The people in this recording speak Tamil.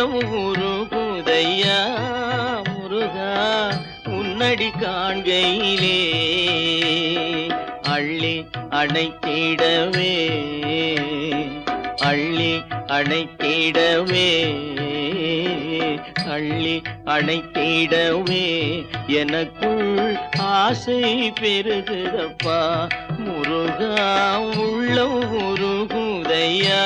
உள்ளம் உருகுதையா முருகா உன்னடி காண்கையிலே அள்ளி அணைத்திடவே அள்ளி அணைத்திடவே அள்ளி அணைத்திடவே எனக்குள் ஆசை பெருகுதப்பா முருகா உள்ளம் உருகுதையா